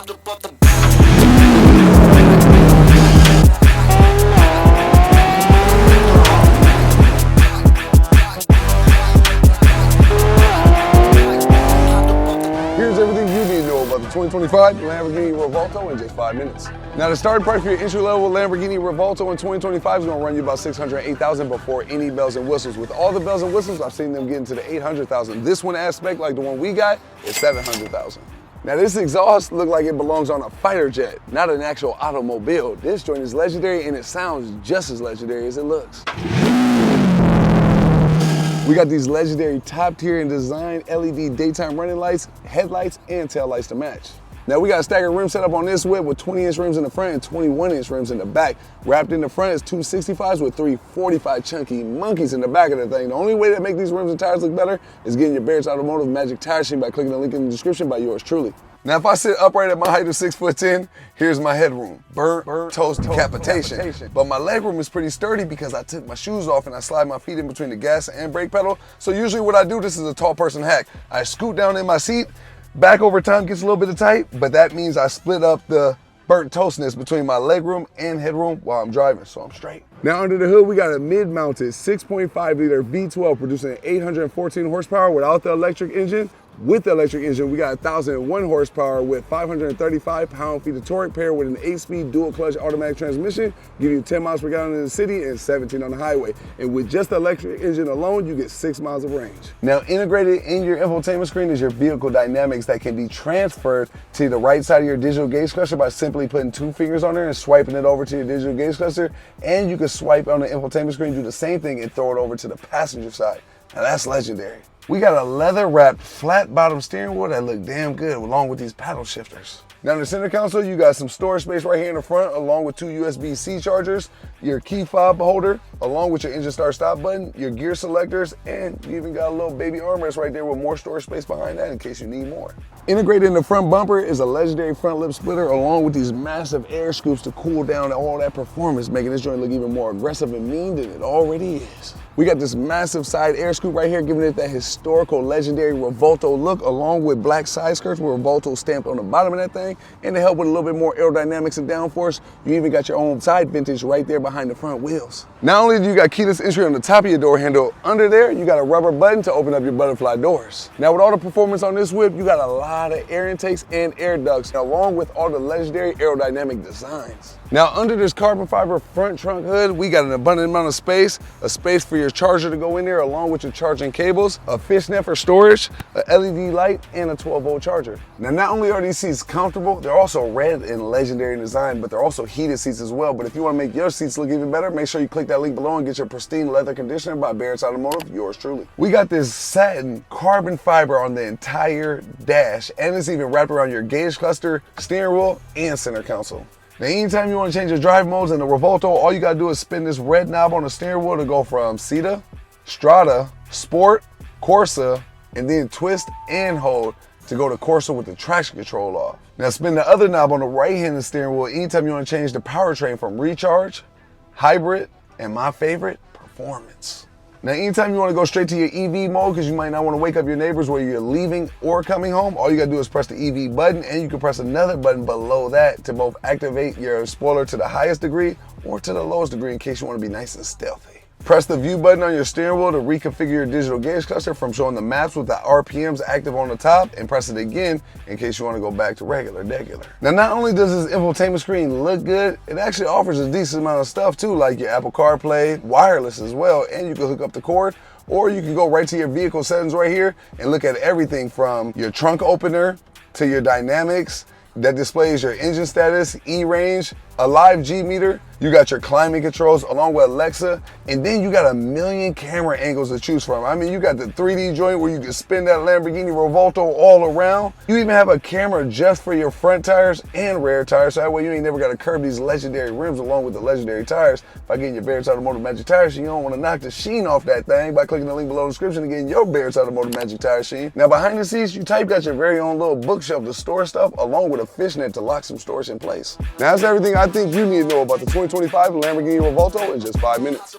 Here's everything you need to know about the 2025 Lamborghini Revuelto in just 5 minutes. Now, the starting price for your entry-level Lamborghini Revuelto in 2025 is going to run you about $608,000 before any bells and whistles. With all the bells and whistles, I've seen them get into the $800,000. This one aspect, like the one we got, is $700,000. Now, this exhaust looks like it belongs on a fighter jet, not an actual automobile. This joint is legendary and it sounds just as legendary as it looks. We got these legendary top tier and design LED daytime running lights, headlights, and tail lights to match. Now we got a staggered rim setup on this whip with 20-inch rims in the front and 21-inch rims in the back. Wrapped in the front is 2 65s with 3 45 chunky monkeys in the back of the thing. The only way to make these rims and tires look better is getting your Barrett's Automotive Magic Tire Machine by clicking the link in the description by yours truly. Now, if I sit upright at my height of 6'10", here's my headroom. Burnt toast decapitation. But my legroom is pretty sturdy because I took my shoes off and I slide my feet in between the gas and brake pedal. So usually what I do, this is a tall person hack. I scoot down in my seat, back over time gets a little bit of tight, but that means I split up the burnt toastness between my legroom and headroom while I'm driving, so I'm straight. Now under the hood, we got a mid-mounted 6.5 liter V12 producing 814 horsepower without the electric engine. With the electric engine, we got 1,001 horsepower with 535 pound-feet of torque paired with an 8-speed dual-clutch automatic transmission, give you 10 miles per gallon in the city and 17 on the highway. And with just the electric engine alone, you get 6 miles of range. Now, integrated in your infotainment screen is your vehicle dynamics that can be transferred to the right side of your digital gauge cluster by simply putting 2 fingers on there and swiping it over to your digital gauge cluster. And you can swipe on the infotainment screen, do the same thing, and throw it over to the passenger side. Now, that's legendary. We got a leather-wrapped, flat-bottom steering wheel that look damn good along with these paddle shifters. Now in the center console, you got some storage space right here in the front along with 2 USB-C chargers, your key fob holder, along with your engine start stop button, your gear selectors, and you even got a little baby armrest right there with more storage space behind that in case you need more. Integrated in the front bumper is a legendary front lip splitter along with these massive air scoops to cool down all that performance, making this joint look even more aggressive and mean than it already is. We got this massive side air scoop right here, giving it that historical legendary Revuelto look, along with black side skirts with Revuelto stamped on the bottom of that thing. And to help with a little bit more aerodynamics and downforce, you even got your own side vintage right there behind the front wheels. Not only do you got keyless entry on the top of your door handle, under there you got a rubber button to open up your butterfly doors. Now with all the performance on this whip, you got a lot of air intakes and air ducts, along with all the legendary aerodynamic designs. Now under this carbon fiber front trunk hood, we got an abundant amount of space, a space for your charger to go in there along with your charging cables, a fishnet for storage, a LED light, and a 12-volt charger. Now not only are these seats comfortable, they're also red and legendary in design, but they're also heated seats as well. But if you want to make your seats look even better, make sure you click that link below and get your pristine leather conditioner by Barrett's Automotive, yours truly. We got this satin carbon fiber on the entire dash, and it's even wrapped around your gauge cluster, steering wheel, and center console. Now, anytime you want to change your drive modes in the Revuelto, all you got to do is spin this red knob on the steering wheel to go from Seta, Strada, Sport, Corsa, and then twist and hold to go to Corsa with the traction control off. Now, spin the other knob on the right-handed steering wheel anytime you want to change the powertrain from Recharge, Hybrid, and my favorite, Performance. Now, anytime you want to go straight to your EV mode because you might not want to wake up your neighbors while you're leaving or coming home, all you got to do is press the EV button, and you can press another button below that to both activate your spoiler to the highest degree or to the lowest degree in case you want to be nice and stealthy. Press the view button on your steering wheel to reconfigure your digital gauge cluster from showing the maps with the RPMs active on the top, and press it again in case you want to go back to regular. Now, not only does this infotainment screen look good, it actually offers a decent amount of stuff too, like your Apple CarPlay, wireless as well, and you can hook up the cord, or you can go right to your vehicle settings right here and look at everything from your trunk opener to your dynamics that displays your engine status, E-range, a live G meter. You got your climate controls along with Alexa, and then you got a million camera angles to choose from. I mean, you got the 3D joint where you can spin that Lamborghini Revuelto all around. You even have a camera just for your front tires and rear tires, so that way you ain't never got to curb these legendary rims along with the legendary tires. By getting your Barrett's Automotive Magic Tire Machine, you don't want to knock the sheen off that thing by clicking the link below in the description and getting your Barrett's Automotive Magic Tire Machine. Now behind the scenes, you got your very own little bookshelf to store stuff along with a fishnet to lock some storage in place. Now that's everything I think you need to know about the 2025 Lamborghini Revuelto in just 5 minutes.